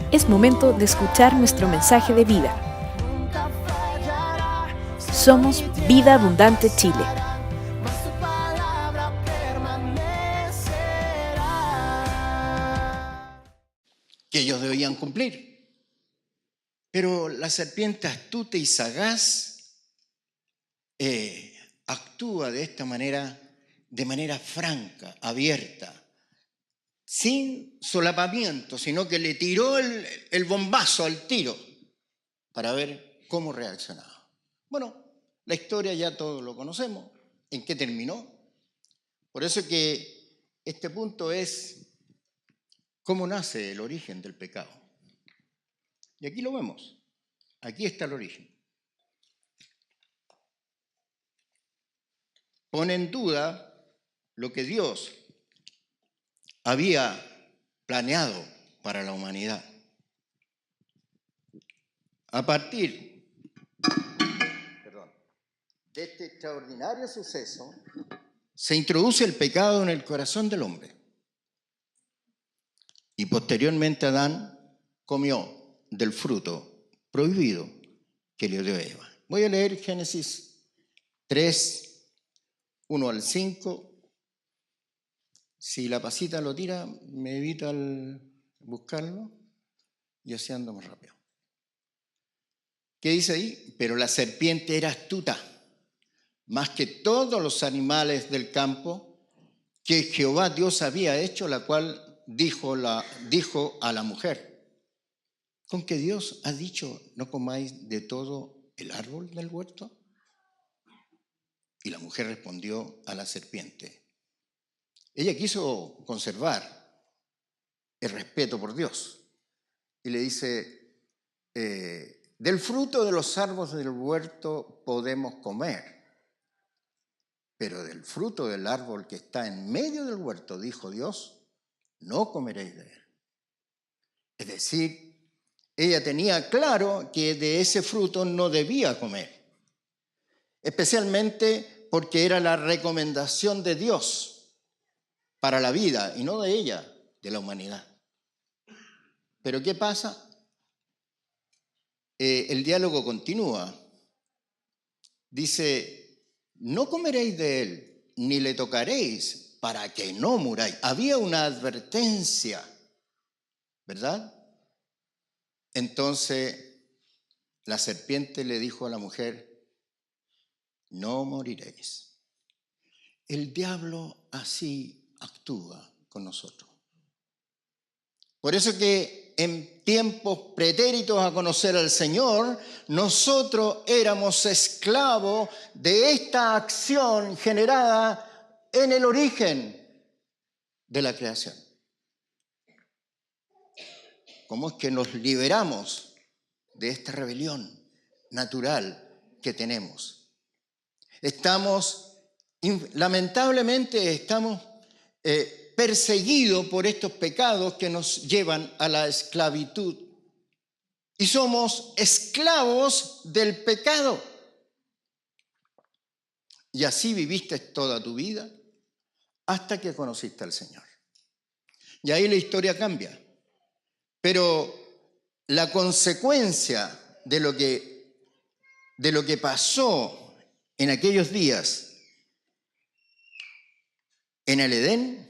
Es momento de escuchar nuestro mensaje de vida. Somos Vida Abundante Chile. Que ellos debían cumplir. Pero la serpiente astuta y sagaz actúa de esta manera, de manera franca, abierta, sin solapamiento, sino que le tiró el bombazo al tiro para ver cómo reaccionaba. Bueno, la historia ya todos lo conocemos. ¿En qué terminó? Por eso que este punto es cómo nace el origen del pecado. Y aquí lo vemos. Aquí está el origen. Pone en duda lo que Dios había planeado para la humanidad. A partir de este extraordinario suceso, se introduce el pecado en el corazón del hombre. Y posteriormente Adán comió del fruto prohibido que le dio Eva. Voy a leer Génesis 3, 1 al 5. Si la pasita lo tira, me evita el buscarlo y así ando más rápido. ¿Qué dice ahí? Pero la serpiente era astuta, más que todos los animales del campo que Jehová Dios había hecho, la cual dijo a la mujer: ¿con que Dios ha dicho no comáis de todo el árbol del huerto? Y la mujer respondió a la serpiente. Ella quiso conservar el respeto por Dios y le dice: del fruto de los árboles del huerto podemos comer, pero del fruto del árbol que está en medio del huerto, dijo Dios, no comeréis de él. Es decir, ella tenía claro que de ese fruto no debía comer, especialmente porque era la recomendación de Dios para la vida y no de ella, de la humanidad. Pero ¿qué pasa? El diálogo continúa. Dice: no comeréis de él, ni le tocaréis, para que no muráis. Había una advertencia, ¿verdad? Entonces la serpiente le dijo a la mujer: no moriréis. El diablo así actúa con nosotros. Por eso que en tiempos pretéritos a conocer al Señor, nosotros éramos esclavos de esta acción generada en el origen de la creación. ¿Cómo es que nos liberamos de esta rebelión natural que tenemos? Lamentablemente estamos perseguidos por estos pecados que nos llevan a la esclavitud. Y somos esclavos del pecado. Y así viviste toda tu vida hasta que conociste al Señor. Y ahí la historia cambia. Pero la consecuencia de lo que pasó en aquellos días en el Edén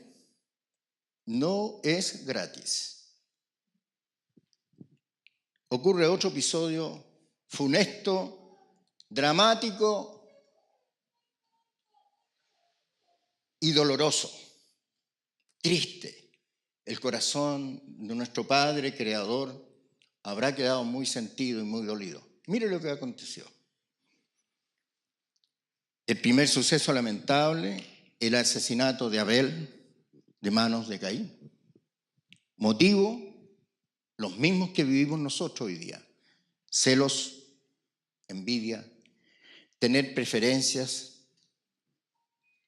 no es gratis. Ocurre otro episodio funesto, dramático y doloroso, triste. El corazón de nuestro Padre Creador habrá quedado muy sentido y muy dolido. Mire lo que aconteció. El primer suceso lamentable, el asesinato de Abel de manos de Caín. Motivo, los mismos que vivimos nosotros hoy día: celos, envidia, tener preferencias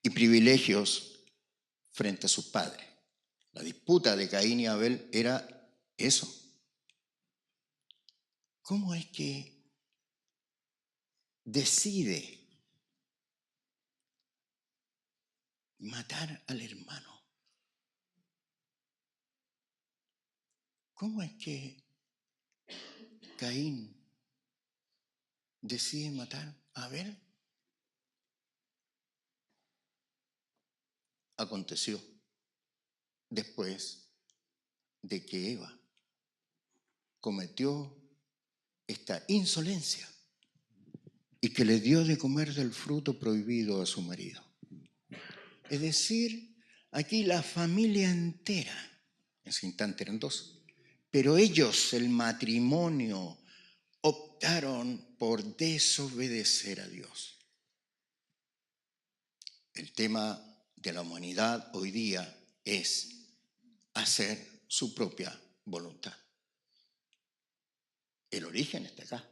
y privilegios frente a sus padres. La disputa de Caín y Abel era eso. ¿Cómo es que decide matar al hermano? ¿Cómo es que Caín decide matar a Abel? Aconteció después de que Eva cometió esta insolencia y que le dio de comer del fruto prohibido a su marido. Es decir, aquí la familia entera, en ese instante eran dos, pero ellos, el matrimonio, optaron por desobedecer a Dios. El tema de la humanidad hoy día es hacer su propia voluntad. El origen está acá.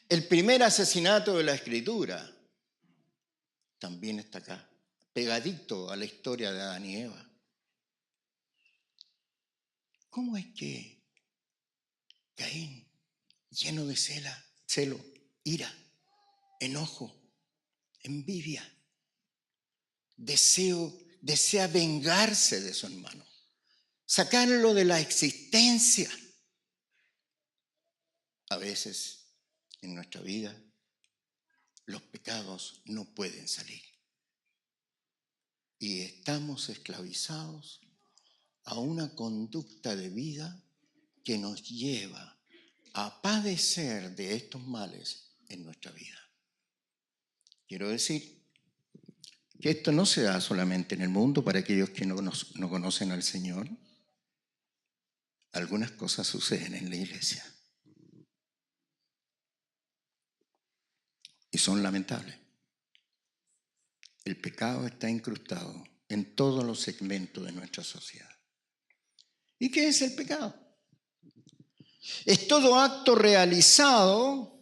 El primer asesinato de la Escritura también está acá, pegadito a la historia de Adán y Eva. ¿Cómo es que Caín, lleno de celo, ira, enojo, envidia, desea vengarse de su hermano, sacarlo de la existencia? A veces en nuestra vida los pecados no pueden salir y estamos esclavizados a una conducta de vida que nos lleva a padecer de estos males en nuestra vida. Quiero decir que esto no se da solamente en el mundo para aquellos que no conocen al Señor. Algunas cosas suceden en la iglesia y son lamentables. El pecado está incrustado en todos los segmentos de nuestra sociedad. ¿Y qué es el pecado? Es todo acto realizado,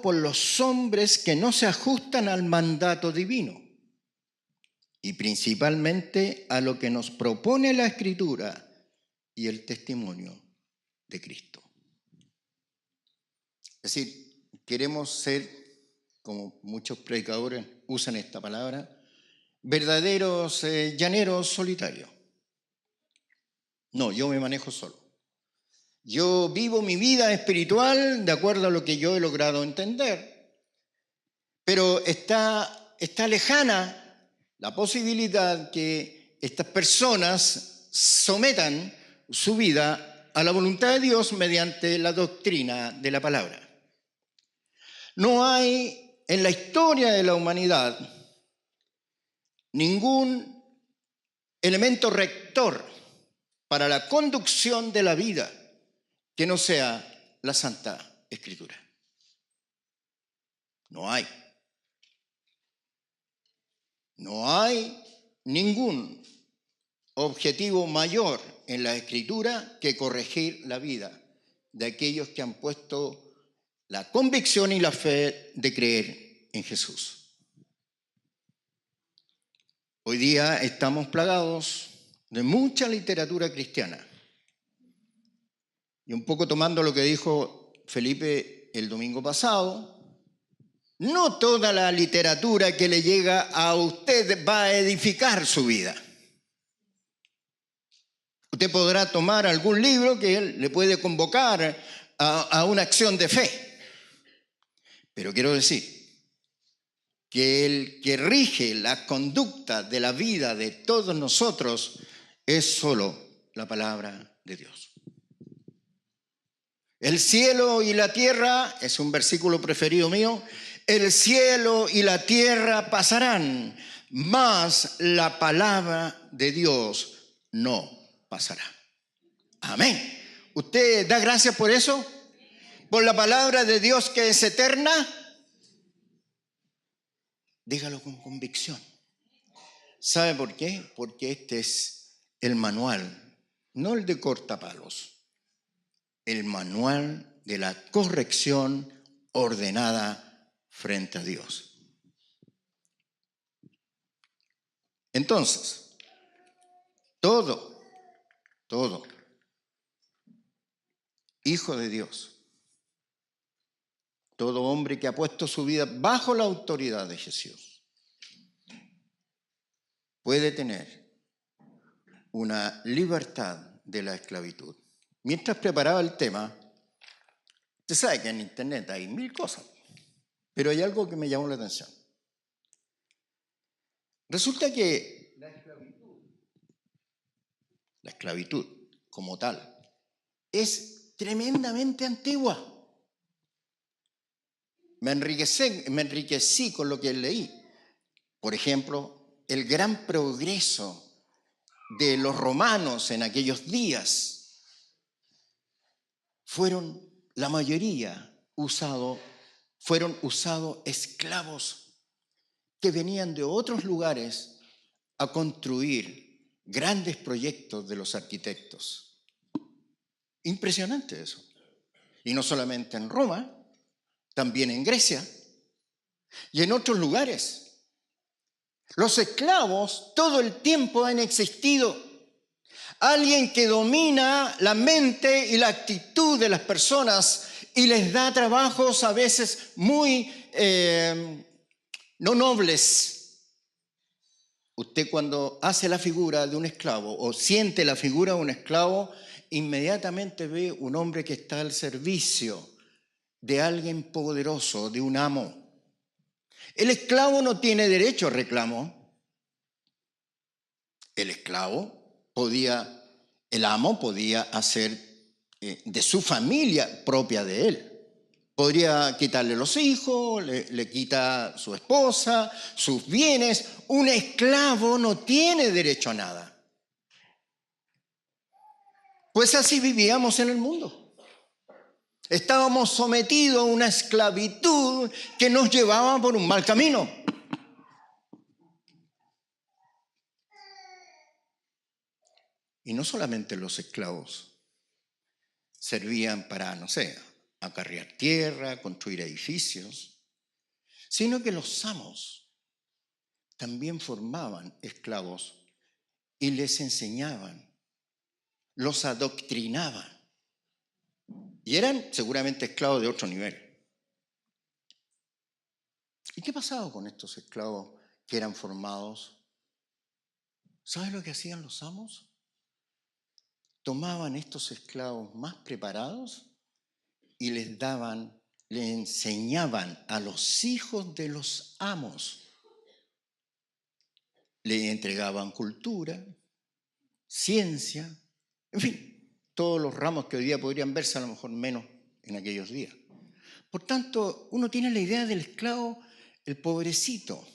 por los hombres que no se ajustan al mandato divino y principalmente a lo que nos propone la Escritura y el testimonio de Cristo. Es decir, queremos ser, como muchos predicadores usan esta palabra, verdaderos llaneros solitarios. No, yo me manejo solo. Yo vivo mi vida espiritual de acuerdo a lo que yo he logrado entender, pero está lejana la posibilidad que estas personas sometan su vida a la voluntad de Dios mediante la doctrina de la palabra. No hay en la historia de la humanidad ningún elemento rector para la conducción de la vida que no sea la Santa Escritura. No hay. No hay ningún objetivo mayor en la Escritura que corregir la vida de aquellos que han puesto la convicción y la fe de creer en Jesús. Hoy día estamos plagados de mucha literatura cristiana. Y un poco tomando lo que dijo Felipe el domingo pasado, no toda la literatura que le llega a usted va a edificar su vida. Usted podrá tomar algún libro que le puede convocar a una acción de fe. Pero quiero decir que el que rige la conducta de la vida de todos nosotros es solo la palabra de Dios. El cielo y la tierra, es un versículo preferido mío, el cielo y la tierra pasarán, mas la palabra de Dios no pasará. Amén. ¿Usted da gracias por eso? ¿Por la palabra de Dios que es eterna? Dígalo con convicción. ¿Sabe por qué? Porque este es el manual, no el de cortapalos, el manual de la corrección ordenada frente a Dios. Entonces, todo hijo de Dios, todo hombre que ha puesto su vida bajo la autoridad de Jesús, puede tener una libertad de la esclavitud. Mientras preparaba el tema, usted sabe que en internet hay 1000 cosas, pero hay algo que me llamó la atención. Resulta que la esclavitud como tal es tremendamente antigua. Me enriquecí con lo que leí. Por ejemplo, el gran progreso de los romanos en aquellos días la mayoría fueron usados esclavos que venían de otros lugares a construir grandes proyectos de los arquitectos. Impresionante eso. Y no solamente en Roma, también en Grecia y en otros lugares. Los esclavos todo el tiempo han existido. Alguien que domina la mente y la actitud de las personas y les da trabajos a veces muy no nobles. Usted cuando hace la figura de un esclavo o siente la figura de un esclavo, inmediatamente ve un hombre que está al servicio de alguien poderoso, de un amo. El esclavo no tiene derecho a reclamo. El amo podía hacer de su familia propia de él. Podría quitarle los hijos, le quita su esposa, sus bienes. Un esclavo no tiene derecho a nada. Pues así vivíamos en el mundo. Estábamos sometidos a una esclavitud que nos llevaba por un mal camino. Y no solamente los esclavos servían para, acarrear tierra, construir edificios, sino que los amos también formaban esclavos y les enseñaban, los adoctrinaban. Y eran seguramente esclavos de otro nivel. ¿Y qué pasaba con estos esclavos que eran formados? ¿Sabes lo que hacían los amos? Tomaban estos esclavos más preparados y les enseñaban a los hijos de los amos. Le entregaban cultura, ciencia, en fin, todos los ramos que hoy día podrían verse, a lo mejor menos en aquellos días. Por tanto, uno tiene la idea del esclavo, el pobrecito,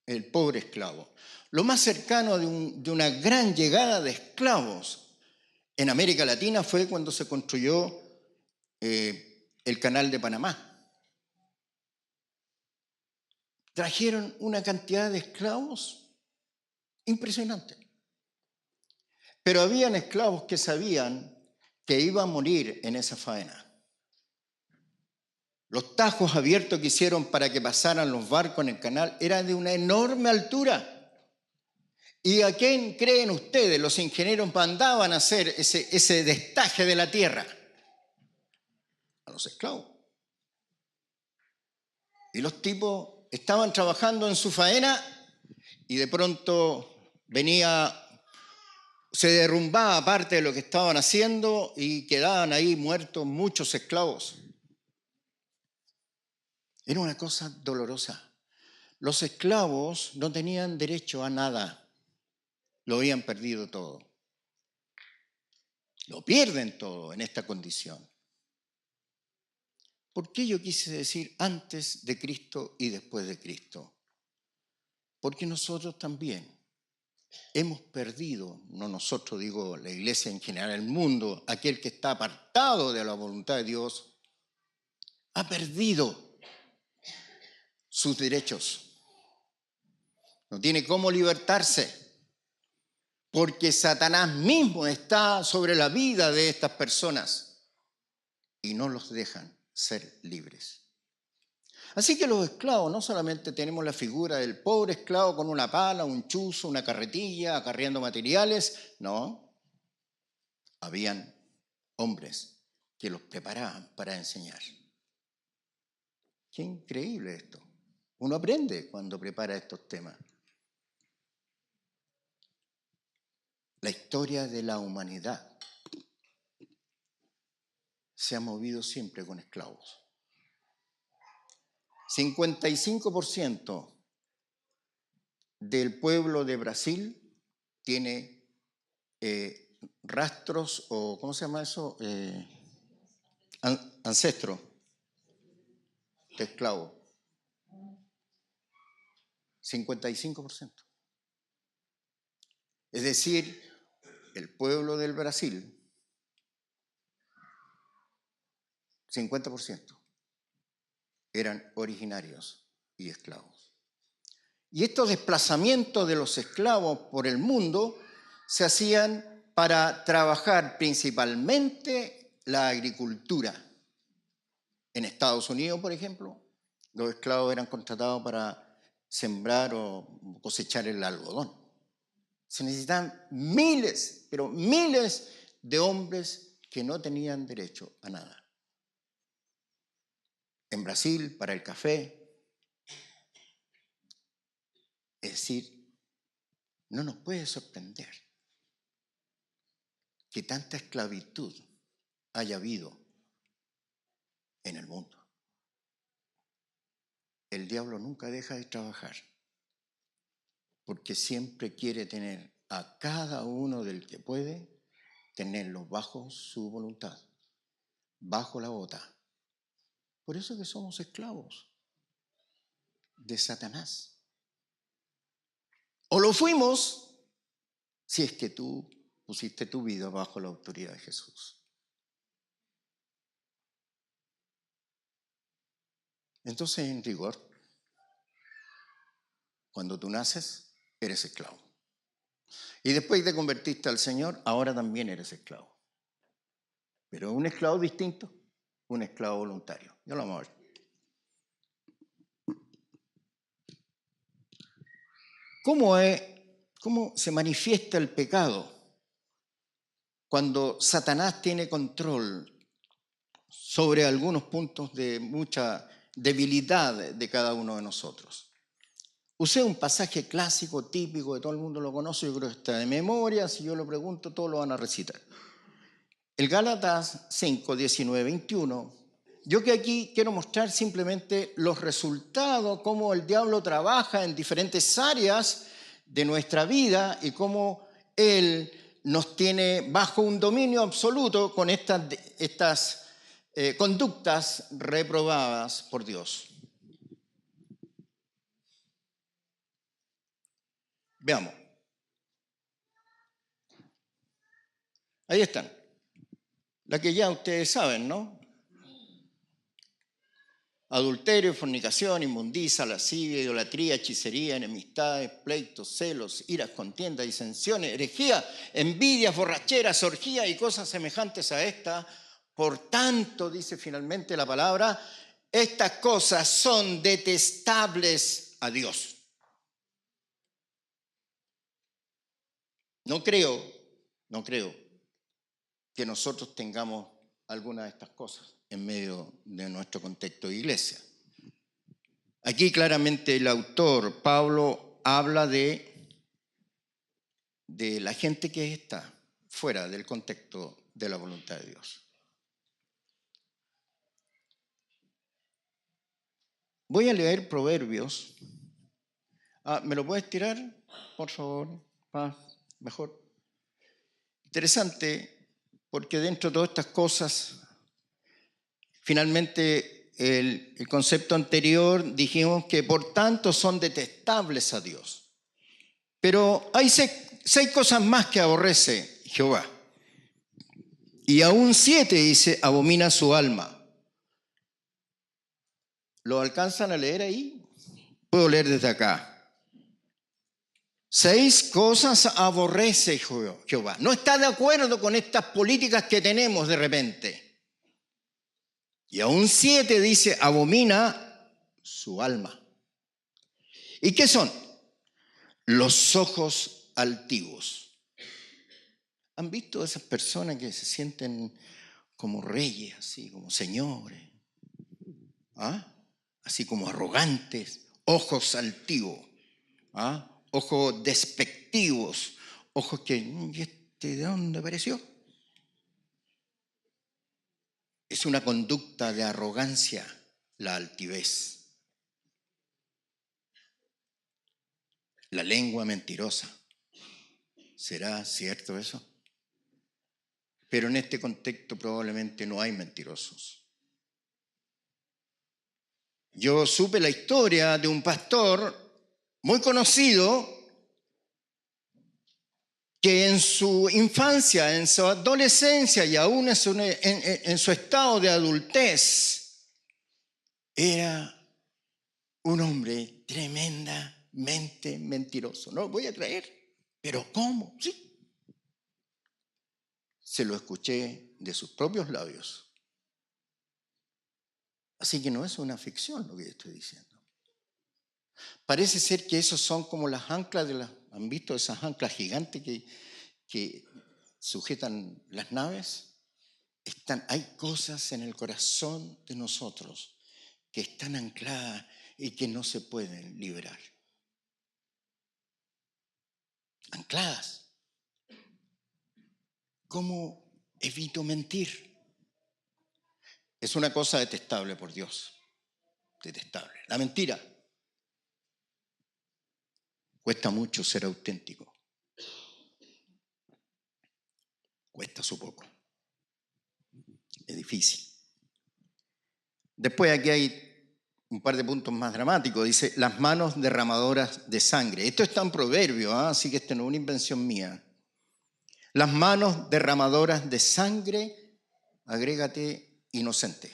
el pobre esclavo. Lo más cercano de una gran llegada de esclavos en América Latina fue cuando se construyó el Canal de Panamá. Trajeron una cantidad de esclavos impresionante. Pero habían esclavos que sabían que iban a morir en esa faena. Los tajos abiertos que hicieron para que pasaran los barcos en el canal eran de una enorme altura. ¿Y a quién creen ustedes? Los ingenieros mandaban a hacer ese destaje de la tierra. A los esclavos. Y los tipos estaban trabajando en su faena y de pronto se derrumbaba parte de lo que estaban haciendo y quedaban ahí muertos muchos esclavos. Era una cosa dolorosa. Los esclavos no tenían derecho a nada. Lo habían perdido todo. Lo pierden todo en esta condición. ¿Por qué yo quise decir antes de Cristo y después de Cristo? Porque nosotros también hemos perdido, no nosotros, digo la iglesia en general, el mundo, aquel que está apartado de la voluntad de Dios, ha perdido sus derechos. No tiene cómo libertarse, porque Satanás mismo está sobre la vida de estas personas y no los dejan ser libres. Así que los esclavos, no solamente tenemos la figura del pobre esclavo con una pala, un chuzo, una carretilla, acarreando materiales, no. Habían hombres que los preparaban para enseñar. Qué increíble esto. Uno aprende cuando prepara estos temas. La historia de la humanidad se ha movido siempre con esclavos. 55% del pueblo de Brasil tiene rastros o, ¿cómo se llama eso? Ancestros de esclavos. 55%. Es decir, el pueblo del Brasil, 50% eran originarios y esclavos. Y estos desplazamientos de los esclavos por el mundo se hacían para trabajar principalmente la agricultura. En Estados Unidos, por ejemplo, los esclavos eran contratados para sembrar o cosechar el algodón. Se necesitaban miles, pero miles de hombres que no tenían derecho a nada. En Brasil, para el café. Es decir, no nos puede sorprender que tanta esclavitud haya habido en el mundo. El diablo nunca deja de trabajar porque siempre quiere tener a cada uno del que puede, tenerlo bajo su voluntad, bajo la bota. Por eso que somos esclavos de Satanás. O lo fuimos si es que tú pusiste tu vida bajo la autoridad de Jesús. Entonces, en rigor, cuando tú naces, eres esclavo. Y después te convertiste al Señor, ahora también eres esclavo. Pero un esclavo distinto, un esclavo voluntario. Ya lo vamos a ver. ¿Cómo se manifiesta el pecado cuando Satanás tiene control sobre algunos puntos de mucha debilidad de cada uno de nosotros? Usé un pasaje clásico, típico, que todo el mundo lo conoce, yo creo que está de memoria, si yo lo pregunto, todos lo van a recitar. El Gálatas 5, 19, 21. Yo que aquí quiero mostrar simplemente los resultados, cómo el diablo trabaja en diferentes áreas de nuestra vida y cómo él nos tiene bajo un dominio absoluto con estas conductas reprobadas por Dios. Veamos. Ahí están. La que ya ustedes saben, ¿no? Adulterio, fornicación, inmundicia, lascivia, idolatría, hechicería, enemistades, pleitos, celos, iras, contiendas, disensiones, herejía, envidias, borracheras, orgías y cosas semejantes a esta. Por tanto, dice finalmente la palabra, estas cosas son detestables a Dios. No creo que nosotros tengamos alguna de estas cosas en medio de nuestro contexto de iglesia. Aquí claramente el autor, Pablo, habla de la gente que está fuera del contexto de la voluntad de Dios. Voy a leer Proverbios. ¿Me lo puedes tirar, por favor? Mejor. Interesante, porque dentro de todas estas cosas, finalmente el concepto anterior dijimos que por tanto son detestables a Dios. Pero hay seis cosas más que aborrece Jehová. Y aún 7, dice, abomina su alma. ¿Lo alcanzan a leer ahí? Puedo leer desde acá. 6 cosas aborrece Jehová. No está de acuerdo con estas políticas que tenemos de repente. Y aún 7 dice, abomina su alma. ¿Y qué son? Los ojos altivos. ¿Han visto esas personas que se sienten como reyes, así como señores? Así como arrogantes, ojos altivos, ojos despectivos, ojos que, ¿y este de dónde apareció? Es una conducta de arrogancia, la altivez. La lengua mentirosa. ¿Será cierto eso? Pero en este contexto probablemente no hay mentirosos. Yo supe la historia de un pastor muy conocido que en su infancia, en su adolescencia y aún en su estado de adultez, era un hombre tremendamente mentiroso. No lo voy a creer, pero ¿cómo? Sí. Se lo escuché de sus propios labios. Así que no es una ficción lo que yo estoy diciendo. Parece ser que esos son como las anclas ¿han visto esas anclas gigantes que sujetan las naves? Hay cosas en el corazón de nosotros que están ancladas y que no se pueden liberar. Ancladas. ¿Cómo evito mentir? Es una cosa detestable por Dios. Detestable. La mentira. Cuesta mucho ser auténtico. Cuesta su poco. Es difícil. Después aquí hay un par de puntos más dramáticos. Dice, las manos derramadoras de sangre. Esto está en Proverbio, así que esto no es una invención mía. Las manos derramadoras de sangre, agrégate inocente.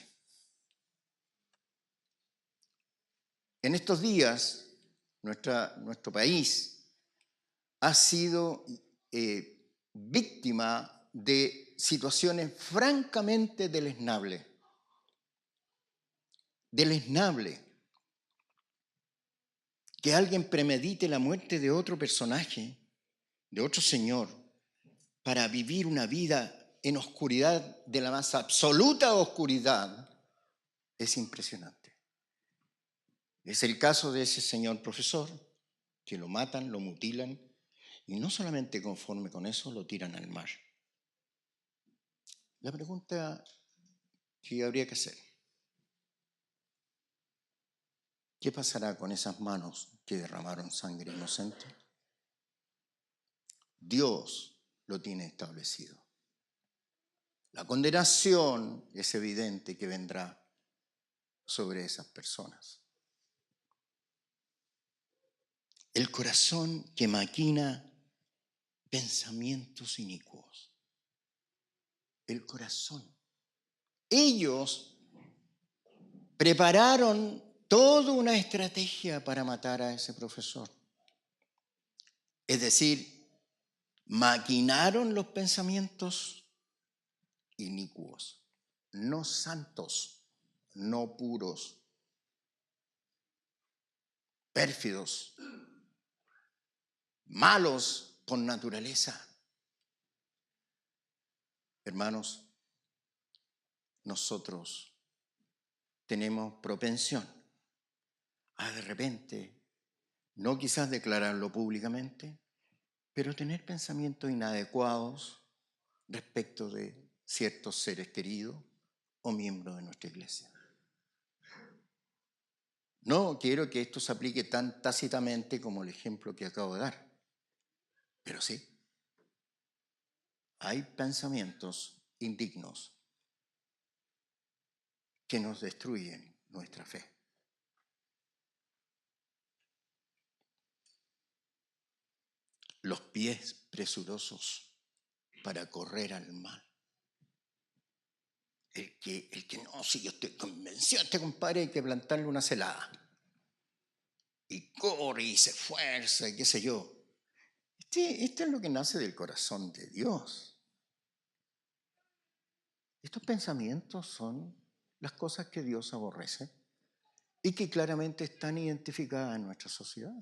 En estos días, nuestro país ha sido víctima de situaciones francamente deleznables. Deleznable. Que alguien premedite la muerte de otro personaje, de otro señor, para vivir una vida en oscuridad, de la más absoluta oscuridad, es impresionante. Es el caso de ese señor profesor, que lo matan, lo mutilan, y no solamente conforme con eso, lo tiran al mar. La pregunta que habría que hacer, ¿qué pasará con esas manos que derramaron sangre inocente? Dios lo tiene establecido. La condenación es evidente que vendrá sobre esas personas. El corazón que maquina pensamientos inicuos. El corazón. Ellos prepararon toda una estrategia para matar a ese profesor. Es decir, maquinaron los pensamientos inicuos, no santos, no puros, pérfidos, malos por naturaleza. Hermanos, nosotros tenemos propensión a de repente, no quizás declararlo públicamente, pero tener pensamientos inadecuados respecto de ciertos seres queridos o miembros de nuestra iglesia. No quiero que esto se aplique tan tácitamente como el ejemplo que acabo de dar, pero sí, hay pensamientos indignos que nos destruyen nuestra fe. Los pies presurosos para correr al mal. El que no, si yo estoy convencido, este compadre hay que plantarle una celada. Y corre y se esfuerza y qué sé yo. Esto es lo que nace del corazón de Dios. Estos pensamientos son las cosas que Dios aborrece y que claramente están identificadas en nuestra sociedad.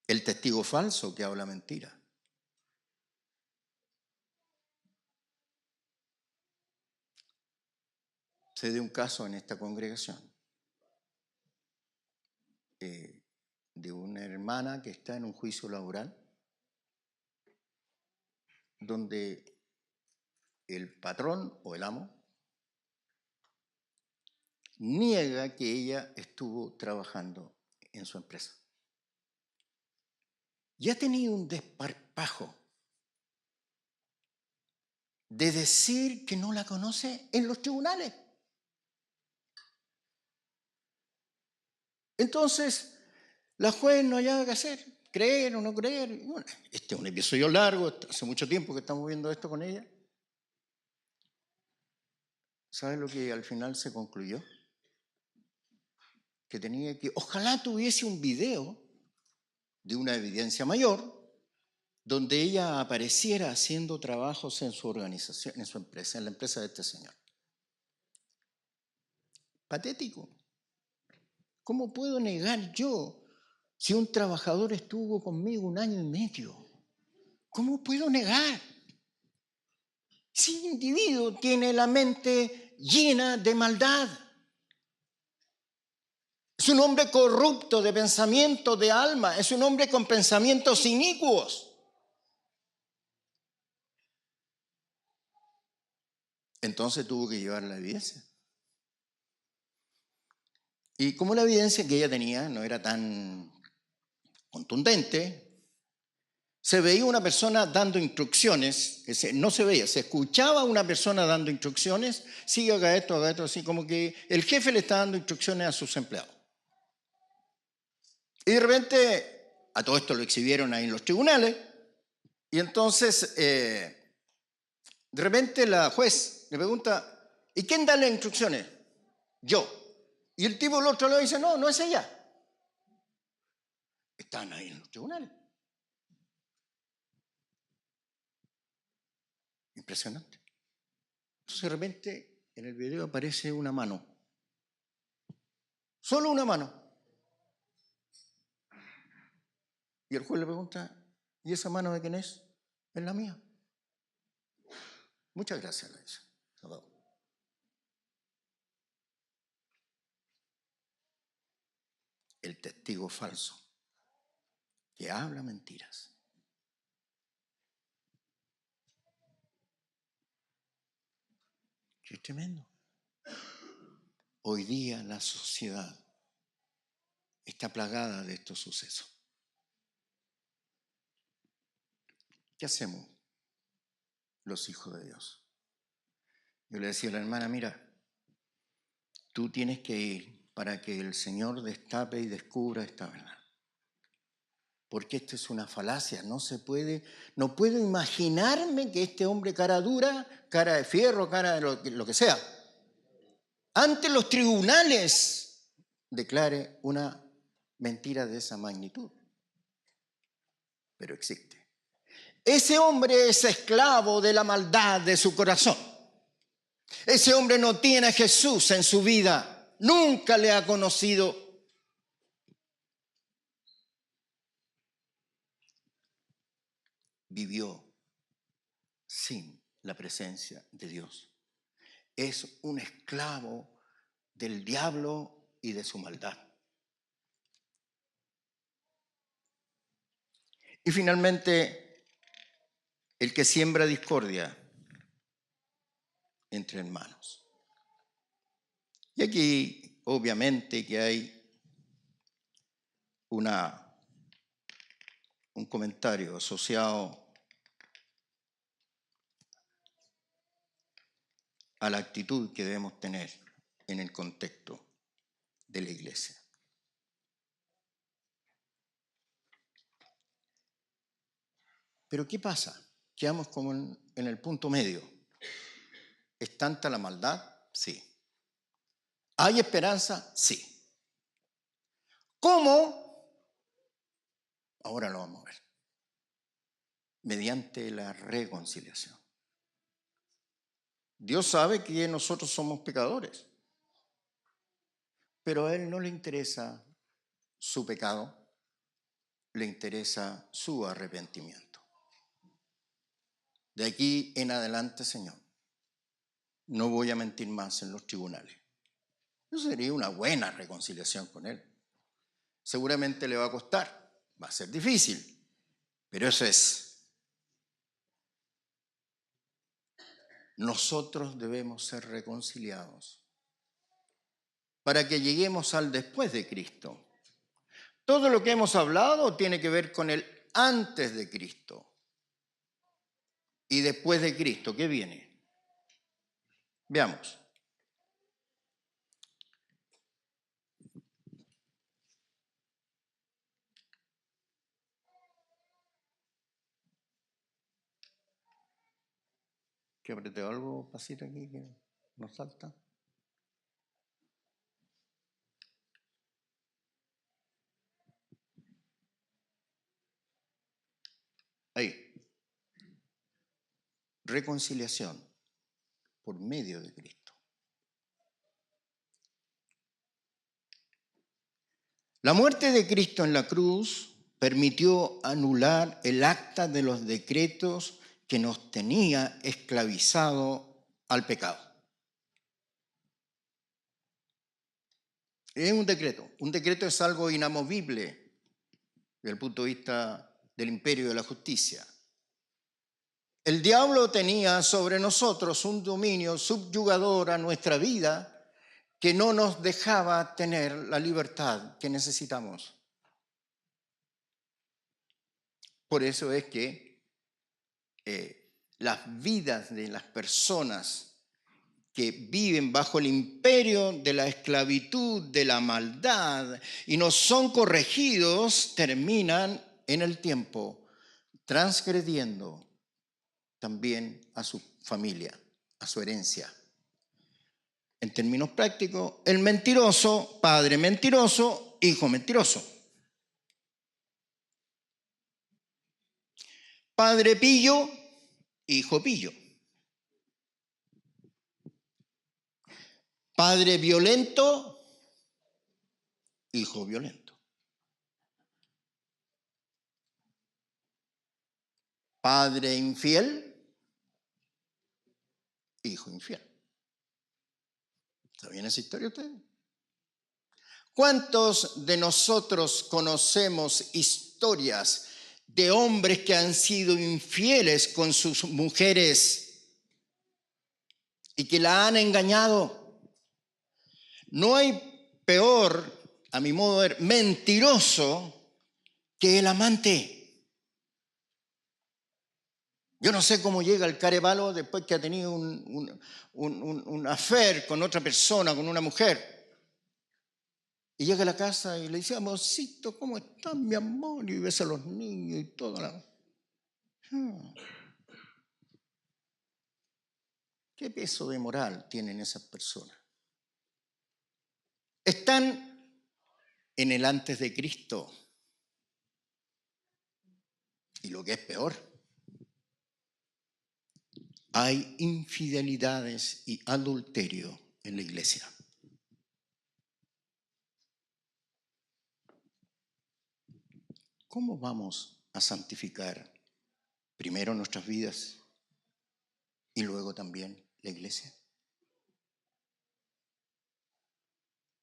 El testigo falso que habla mentira. Se dio un caso en esta congregación. hermana que está en un juicio laboral donde el patrón o el amo niega que ella estuvo trabajando en su empresa. Y ha tenido un desparpajo de decir que no la conoce en los tribunales. Entonces, la juez no hallaba qué hacer, creer o no creer. Bueno, este es un episodio largo, hace mucho tiempo que estamos viendo esto con ella. ¿Sabe lo que al final se concluyó? Que tenía que, ojalá tuviese un video de una evidencia mayor, donde ella apareciera haciendo trabajos en su organización, en su empresa, en la empresa de este señor. Patético. ¿Cómo puedo negar yo si un trabajador estuvo conmigo 1 año y medio? ¿Cómo puedo negar? Si el individuo tiene la mente llena de maldad. Es un hombre corrupto de pensamiento, de alma. Es un hombre con pensamientos inicuos. Entonces tuvo que llevar la evidencia. Y como la evidencia que ella tenía no era tan contundente, se veía una persona dando instrucciones, no se veía, se escuchaba a una persona dando instrucciones, sí, haga esto, así como que el jefe le está dando instrucciones a sus empleados. Y de repente, a todo esto lo exhibieron ahí en los tribunales, y entonces, de repente la juez le pregunta, ¿y quién da las instrucciones? Yo. Y el tipo del otro lado dice, no, no es ella. Están ahí en los tribunales. Impresionante. Entonces de repente en el video aparece una mano. Solo una mano. Y el juez le pregunta, ¿y esa mano de quién es? Es la mía. Muchas gracias, le dice. El testigo falso que habla mentiras. Qué tremendo. Hoy día la sociedad está plagada de estos sucesos. ¿Qué hacemos los hijos de Dios? Yo le decía a la hermana, mira, tú tienes que ir para que el Señor destape y descubra esta verdad. Porque esto es una falacia, no puedo imaginarme que este hombre cara dura, cara de fierro, cara de lo que sea, ante los tribunales declare una mentira de esa magnitud. Pero existe. Ese hombre es esclavo de la maldad de su corazón. Ese hombre no tiene a Jesús en su vida, nunca le ha conocido. Vivió sin la presencia de Dios. Es un esclavo del diablo y de su maldad. Y finalmente, el que siembra discordia entre hermanos. Y aquí, obviamente, que hay un comentario asociado a la actitud que debemos tener en el contexto de la iglesia. Pero ¿qué pasa? Quedamos como en el punto medio. ¿Es tanta la maldad? Sí. ¿Hay esperanza? Sí. ¿Cómo? Ahora lo vamos a ver. Mediante la reconciliación. Dios sabe que nosotros somos pecadores, pero a Él no le interesa su pecado, le interesa su arrepentimiento. De aquí en adelante, Señor, no voy a mentir más en los tribunales. Eso sería una buena reconciliación con Él. Seguramente le va a costar, Va a ser difícil, pero eso es. Nosotros debemos ser reconciliados para que lleguemos al después de Cristo. Todo lo que hemos hablado tiene que ver con el antes de Cristo y después de Cristo. ¿Qué viene? Veamos. ¿Que apreté algo, pasito aquí, que nos salta? Ahí. Reconciliación por medio de Cristo. La muerte de Cristo en la cruz permitió anular el acta de los decretos que nos tenía esclavizado al pecado. Es un decreto. Un decreto es algo inamovible desde el punto de vista del imperio de la justicia. El diablo tenía sobre nosotros un dominio subyugador a nuestra vida que no nos dejaba tener la libertad que necesitamos. Por eso es que las vidas de las personas que viven bajo el imperio de la esclavitud, de la maldad, y no son corregidos, terminan en el tiempo transgrediendo también a su familia, a su herencia. En términos prácticos, el mentiroso, padre mentiroso, hijo mentiroso. Padre pillo, hijo pillo. Padre violento, hijo violento. Padre infiel, hijo infiel. ¿Está bien esa historia usted? ¿Cuántos de nosotros conocemos historias de hombres que han sido infieles con sus mujeres y que la han engañado? No hay peor, a mi modo de ver, mentiroso que el amante. Yo no sé cómo llega el carevalo después que ha tenido un affair con otra persona, con una mujer. Y llega a la casa y le dice, amorcito, ¿cómo estás, mi amor? Y besa a los niños y todo. ¿Qué peso de moral tienen esas personas? Están en el antes de Cristo. Y lo que es peor, hay infidelidades y adulterio en la iglesia. ¿Cómo vamos a santificar primero nuestras vidas y luego también la iglesia?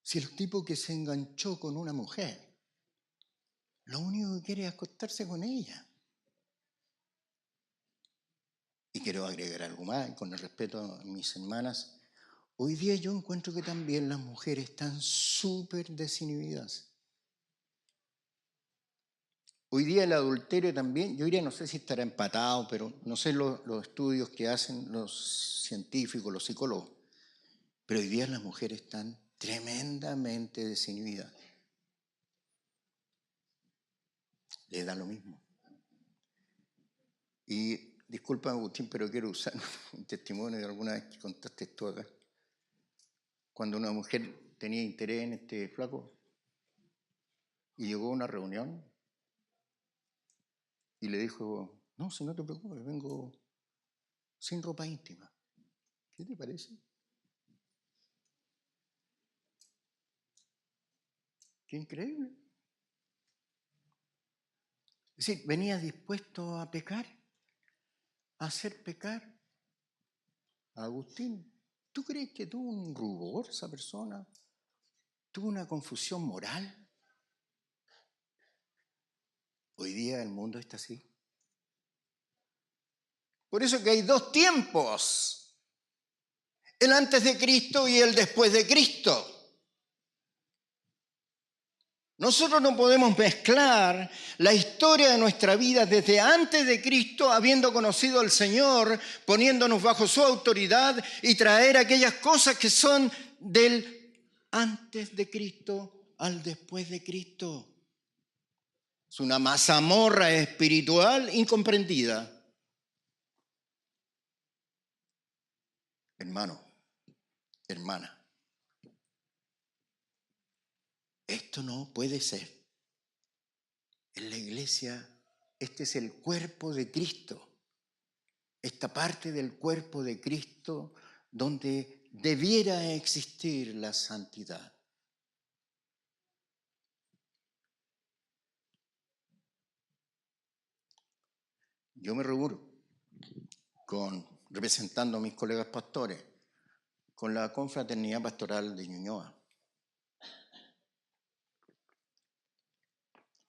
Si el tipo que se enganchó con una mujer, lo único que quiere es acostarse con ella. Y quiero agregar algo más, con el respeto a mis hermanas. Hoy día yo encuentro que también las mujeres están súper desinhibidas. Hoy día el adulterio también, yo diría, no sé si estará empatado, pero no sé los estudios que hacen los científicos, los psicólogos, pero hoy día las mujeres están tremendamente desinhibidas. Les da lo mismo. Y disculpa, Agustín, pero quiero usar un testimonio de alguna vez que contaste esto acá. Cuando una mujer tenía interés en este flaco y llegó a una reunión y le dijo, no, si no te preocupes, vengo sin ropa íntima. ¿Qué te parece? Qué increíble. Es decir, venía dispuesto a pecar, a hacer pecar a Agustín. ¿Tú crees que tuvo un rubor esa persona? ¿Tuvo una confusión moral? Hoy día el mundo está así. Por eso que hay dos tiempos, el antes de Cristo y el después de Cristo. Nosotros no podemos mezclar la historia de nuestra vida desde antes de Cristo, habiendo conocido al Señor, poniéndonos bajo su autoridad y traer aquellas cosas que son del antes de Cristo al después de Cristo. Es una mazamorra espiritual incomprendida. Hermano, hermana, esto no puede ser. En la iglesia, este es el cuerpo de Cristo. Esta parte del cuerpo de Cristo donde debiera existir la santidad. Yo me reúno representando a mis colegas pastores con la confraternidad pastoral de Ñuñoa.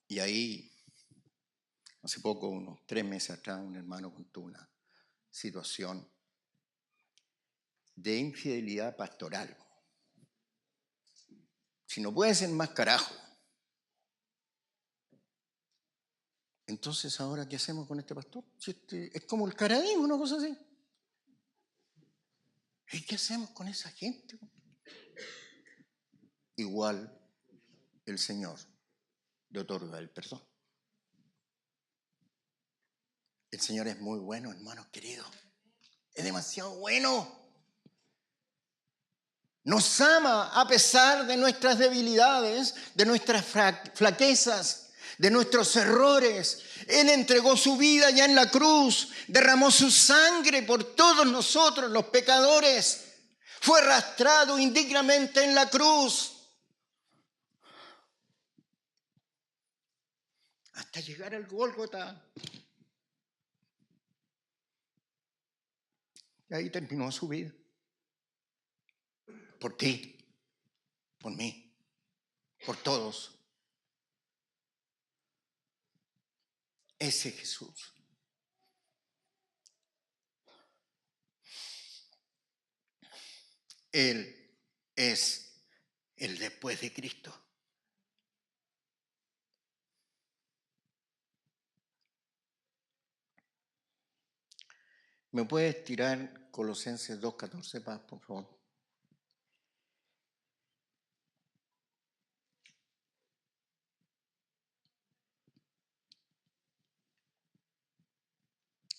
Y ahí, hace poco, unos 3 meses atrás, un hermano contó una situación de infidelidad pastoral. Si no puede ser más carajo. Entonces, ¿ahora qué hacemos con este pastor? Si es como el caradín, una cosa así. ¿Y qué hacemos con esa gente? Igual el Señor le otorga el perdón. El Señor es muy bueno, hermanos queridos. Es demasiado bueno. Nos ama a pesar de nuestras debilidades, de nuestras flaquezas, de nuestros errores. Él entregó su vida ya en la cruz, derramó su sangre por todos nosotros, los pecadores. Fue arrastrado indignamente en la cruz hasta llegar al Gólgota. Y ahí terminó su vida. Por ti, por mí, por todos. Ese Jesús. Él es el después de Cristo. ¿Me puedes tirar Colosenses 2:14, Paz, por favor?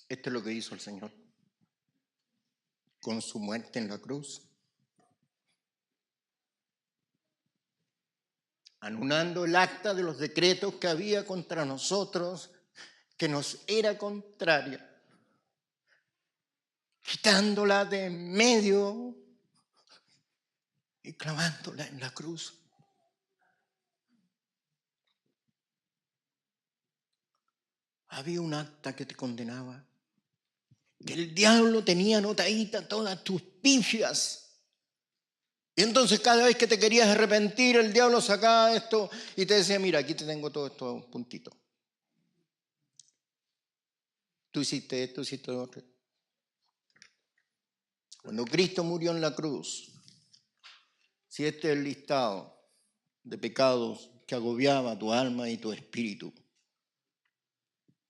Esto es lo que hizo el Señor con su muerte en la cruz, anulando el acta de los decretos que había contra nosotros, que nos era contraria, quitándola de en medio y clavándola en la cruz. Había un acta que te condenaba, que el diablo tenía anotadita todas tus pifias. Y entonces cada vez que te querías arrepentir, el diablo sacaba esto y te decía, mira, aquí te tengo todo esto puntito. Tú hiciste esto, hiciste lo otro. Cuando Cristo murió en la cruz, si este es el listado de pecados que agobiaba tu alma y tu espíritu,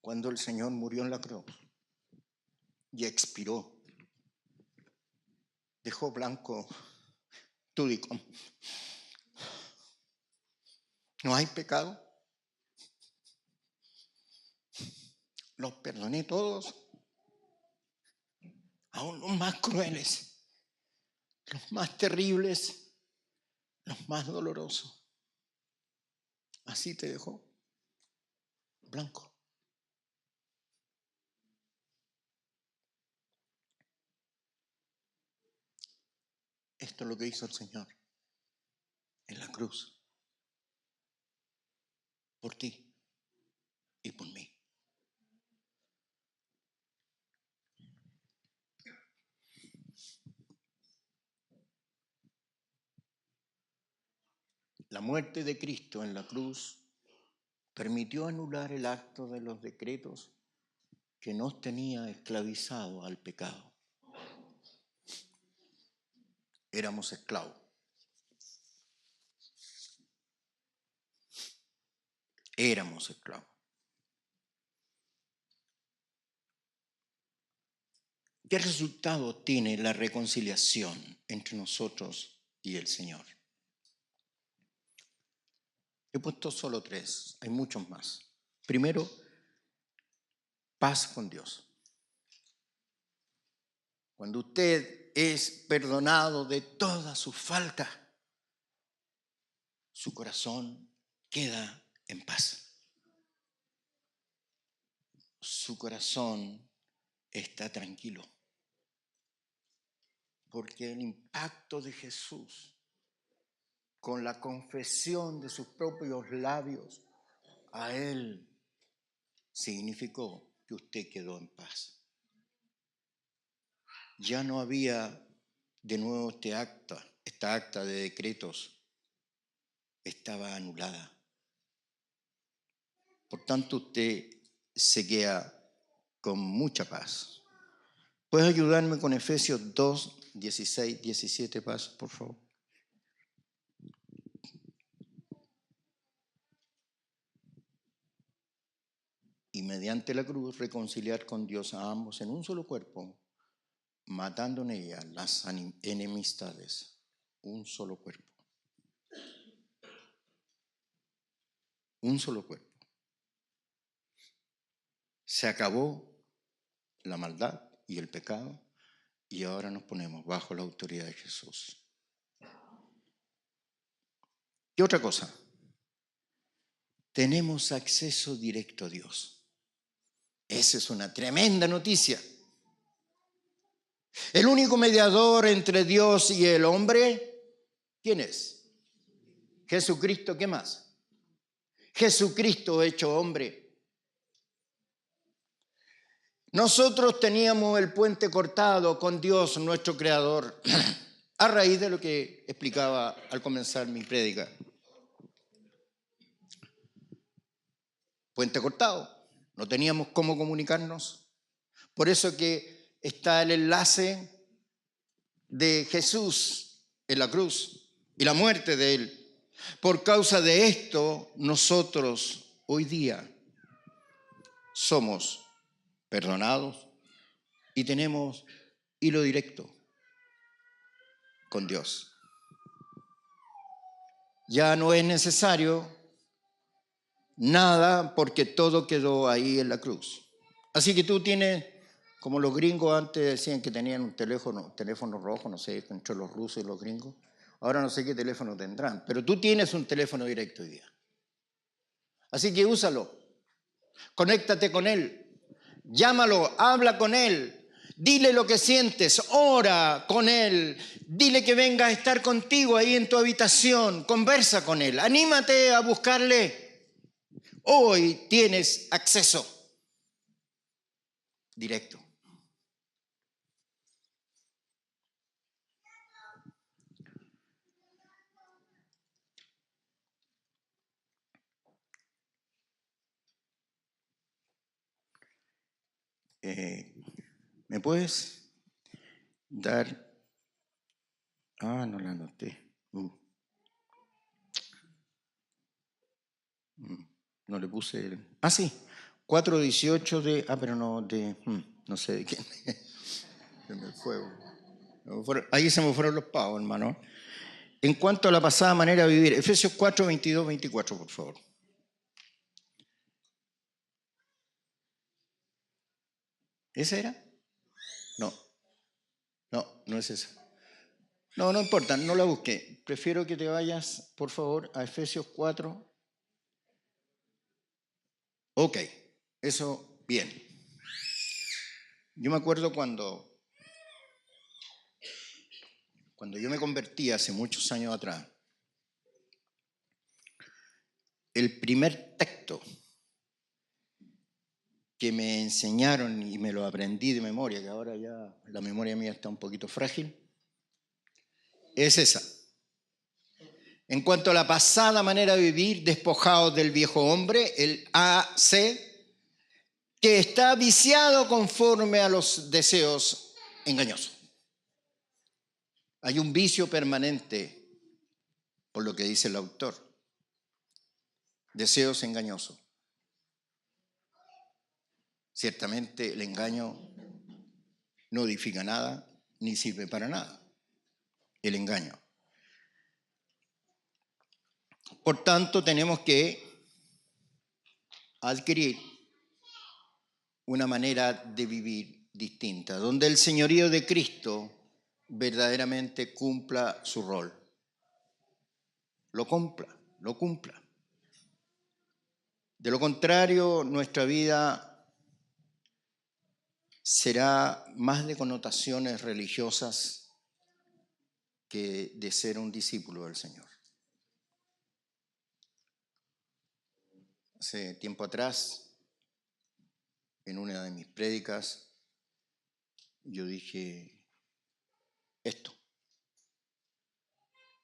cuando el Señor murió en la cruz y expiró, dejó blanco tu licón. No hay pecado. Los perdoné todos, aún los más crueles, los más terribles, los más dolorosos. Así te dejó blanco. Esto es lo que hizo el Señor en la cruz, por ti y por mí. La muerte de Cristo en la cruz permitió anular el acto de los decretos que nos tenía esclavizado al pecado. Éramos esclavos. Éramos esclavos. ¿Qué resultado tiene la reconciliación entre nosotros y el Señor? He puesto solo 3, hay muchos más. Primero, paz con Dios. Cuando usted es perdonado de todas sus faltas, su corazón queda en paz. Su corazón está tranquilo. Porque el impacto de Jesús con la confesión de sus propios labios a Él significó que usted quedó en paz. Ya no había de nuevo esta acta de decretos estaba anulada. Por tanto, usted se queda con mucha paz. ¿Puedes ayudarme con Efesios 2, 16, 17 pasos, por favor? Y mediante la cruz reconciliar con Dios a ambos en un solo cuerpo, matando en ella las enemistades. Un solo cuerpo. Un solo cuerpo. Se acabó la maldad y el pecado y ahora nos ponemos bajo la autoridad de Jesús. ¿Qué otra cosa? Tenemos acceso directo a Dios. Esa es una tremenda noticia. El único mediador entre Dios y el hombre, ¿quién es? Jesucristo, ¿qué más? Jesucristo hecho hombre. Nosotros teníamos el puente cortado con Dios, nuestro Creador, a raíz de lo que explicaba al comenzar mi prédica. Puente cortado, no teníamos cómo comunicarnos. Por eso que está el enlace de Jesús en la cruz y la muerte de Él. Por causa de esto, nosotros hoy día somos perdonados y tenemos hilo directo con Dios. Ya no es necesario nada porque todo quedó ahí en la cruz. Así que tú tienes, como los gringos antes decían que tenían un teléfono rojo, no sé, entre los rusos y los gringos. Ahora no sé qué teléfono tendrán, pero tú tienes un teléfono directo hoy día. Así que úsalo, conéctate con Él, llámalo, habla con Él, dile lo que sientes, ora con Él, dile que venga a estar contigo ahí en tu habitación, conversa con Él, anímate a buscarle. Hoy tienes acceso directo. ¿Me puedes dar? No la anoté. No le puse. Sí. 4:18 de. Pero no de. No sé de quién. Se me fue. Ahí se me fueron los pavos, hermano. En cuanto a la pasada manera de vivir, Efesios 4, 22, 24, por favor. ¿Esa era? No es esa. No importa, no la busqué. Prefiero que te vayas, por favor, a Efesios 4. Ok, eso, bien. Yo me acuerdo cuando yo me convertí hace muchos años atrás, el primer texto que me enseñaron y me lo aprendí de memoria, que ahora ya la memoria mía está un poquito frágil, es esa. En cuanto a la pasada manera de vivir, despojados del viejo hombre, el AC, que está viciado conforme a los deseos engañosos. Hay un vicio permanente, por lo que dice el autor. Deseos engañosos. Ciertamente el engaño no edifica nada, ni sirve para nada. El engaño. Por tanto, tenemos que adquirir una manera de vivir distinta, donde el señorío de Cristo verdaderamente cumpla su rol. Lo cumpla. De lo contrario, nuestra vida será más de connotaciones religiosas que de ser un discípulo del Señor. Hace tiempo atrás, en una de mis prédicas, yo dije esto: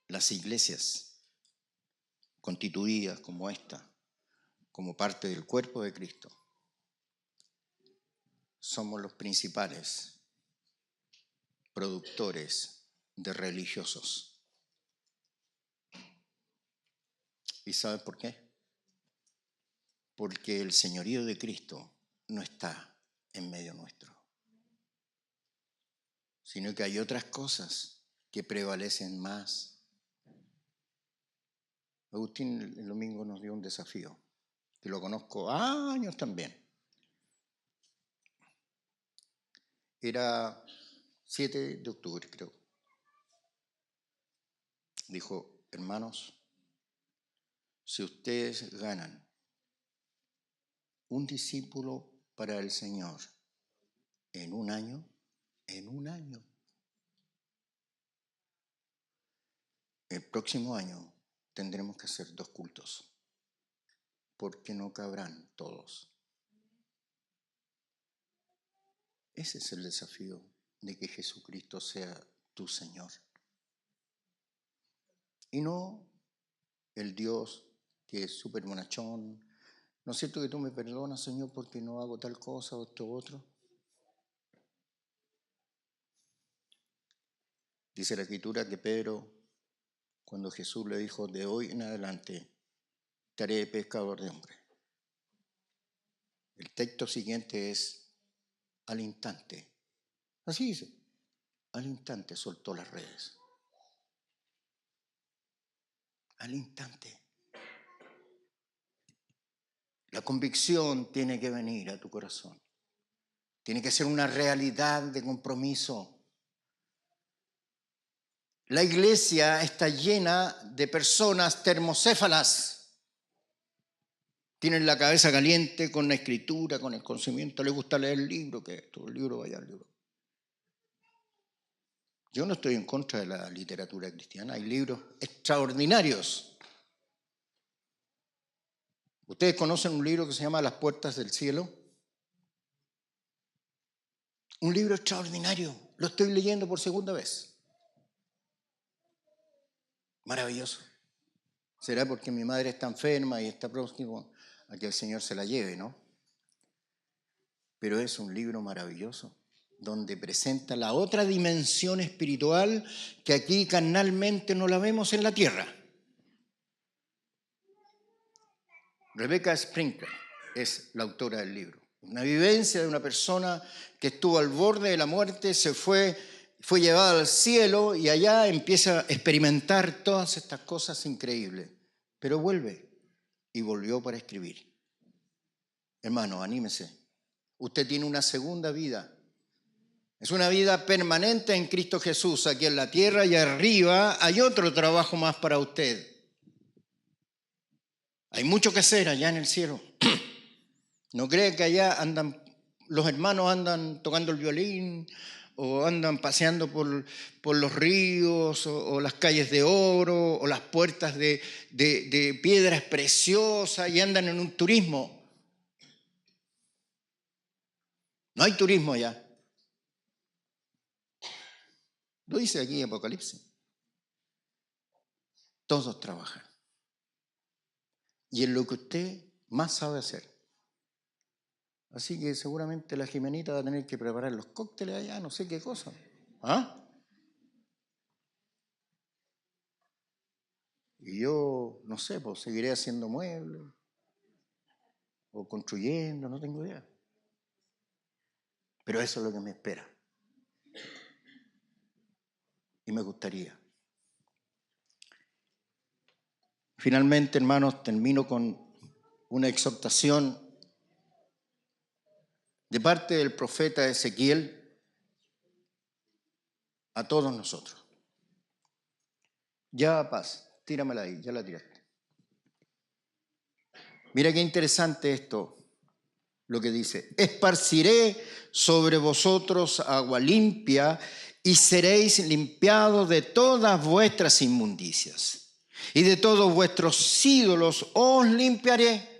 las iglesias constituidas como esta, como parte del cuerpo de Cristo, somos los principales productores de religiosos. ¿Y sabe por qué? Porque el señorío de Cristo no está en medio nuestro, sino que hay otras cosas que prevalecen más. Agustín el domingo nos dio un desafío, que lo conozco años también. Era 7 de octubre, creo. Dijo: hermanos, si ustedes ganan un discípulo para el Señor en un año, el próximo año tendremos que hacer 2 cultos, porque no cabrán todos. Ese es el desafío de que Jesucristo sea tu Señor. Y no el Dios que es súper bonachón. ¿No es cierto que tú me perdonas, Señor, porque no hago tal cosa o esto otro? Dice la Escritura que Pedro, cuando Jesús le dijo: de hoy en adelante te haré pescador de hombres, el texto siguiente es: al instante. Así dice: al instante soltó las redes. Al instante. La convicción tiene que venir a tu corazón. Tiene que ser una realidad de compromiso. La iglesia está llena de personas termocéfalas. Tienen la cabeza caliente con la escritura, con el conocimiento. Les gusta leer el libro, que esto, el libro, vaya al libro. Yo no estoy en contra de la literatura cristiana. Hay libros extraordinarios. ¿Ustedes conocen un libro que se llama Las puertas del cielo? Un libro extraordinario. Lo estoy leyendo por segunda vez. Maravilloso. Será porque mi madre está enferma y está próximo a que el Señor se la lleve, ¿no? Pero es un libro maravilloso, donde presenta la otra dimensión espiritual que aquí carnalmente no la vemos en la tierra. Rebecca Sprinkler es la autora del libro. Una vivencia de una persona que estuvo al borde de la muerte, fue llevada al cielo y allá empieza a experimentar todas estas cosas increíbles. Pero vuelve y volvió para escribir. Hermano, anímese. Usted tiene una segunda vida. Es una vida permanente en Cristo Jesús, aquí en la tierra, y arriba hay otro trabajo más para usted. Hay mucho que hacer allá en el cielo. No cree que allá los hermanos andan tocando el violín o andan paseando por los ríos o las calles de oro o las puertas de piedras preciosas y andan en un turismo. No hay turismo allá. Lo dice aquí Apocalipsis. todos trabajan. Y en lo que usted más sabe hacer. Así que seguramente la Jimenita va a tener que preparar los cócteles allá, no sé qué cosa. ¿Ah? Y yo, no sé, pues seguiré haciendo muebles o construyendo, no tengo idea. Pero eso es lo que me espera. Y me gustaría. Finalmente, hermanos, termino con una exhortación de parte del profeta Ezequiel a todos nosotros. Ya, Paz, tíramela ahí, ya la tiraste. Mira qué interesante esto, lo que dice. Esparciré sobre vosotros agua limpia y seréis limpiados de todas vuestras inmundicias. Y de todos vuestros ídolos os limpiaré.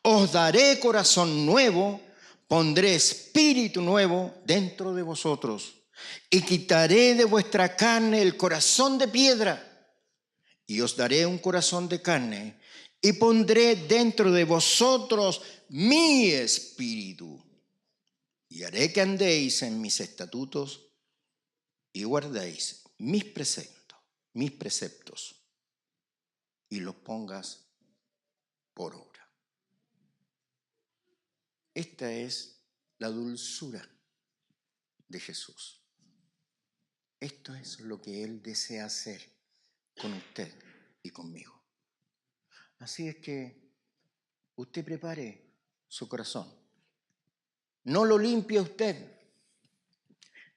Os daré corazón nuevo, pondré espíritu nuevo dentro de vosotros. Y quitaré de vuestra carne el corazón de piedra. Y os daré un corazón de carne. Y pondré dentro de vosotros mi espíritu. Y haré que andéis en mis estatutos y guardéis mis preceptos, y los pongas por obra. Esta es la dulzura de Jesús. Esto es lo que Él desea hacer con usted y conmigo. Así es que usted prepare su corazón. No lo limpie usted.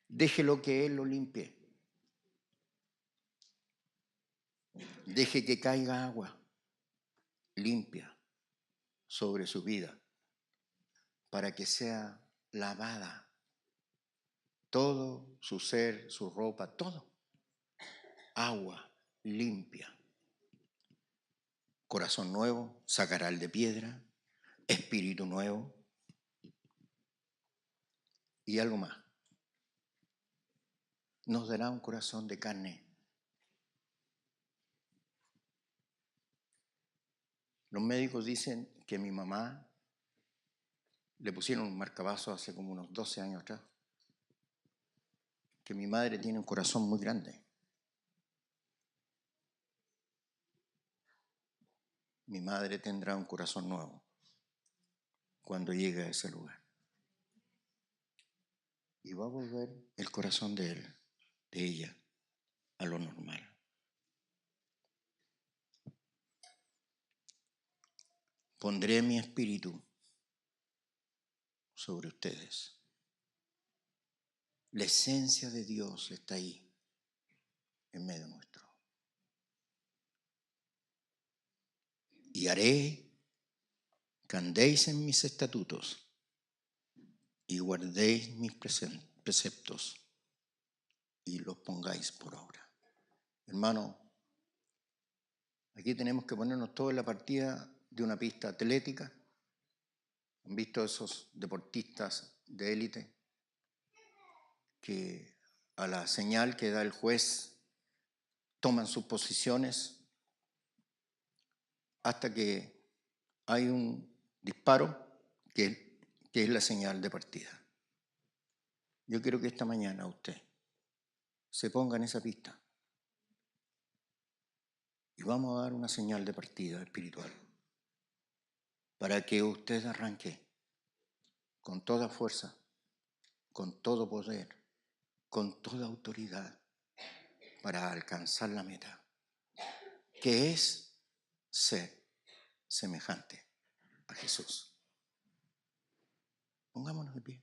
Déjelo que Él lo limpie. Deje que caiga agua limpia sobre su vida para que sea lavada todo su ser, su ropa, todo. Agua limpia. Corazón nuevo, sacará el de piedra, espíritu nuevo y algo más. Nos dará un corazón de carne. Los médicos dicen que a mi mamá le pusieron un marcapasos hace como unos 12 años atrás. Que mi madre tiene un corazón muy grande. Mi madre tendrá un corazón nuevo cuando llegue a ese lugar. Y va a volver el corazón de él, de ella, a lo normal. Pondré mi espíritu sobre ustedes. La esencia de Dios está ahí, en medio nuestro. Y haré que andéis en mis estatutos y guardéis mis preceptos y los pongáis por obra. Hermano, aquí tenemos que ponernos todos en la partida de una pista atlética. ¿Han visto esos deportistas de élite que a la señal que da el juez toman sus posiciones hasta que hay un disparo que es la señal de partida? Yo quiero que esta mañana usted se ponga en esa pista y vamos a dar una señal de partida espiritual para que usted arranque con toda fuerza, con todo poder, con toda autoridad para alcanzar la meta, que es ser semejante a Jesús. Pongámonos de pie.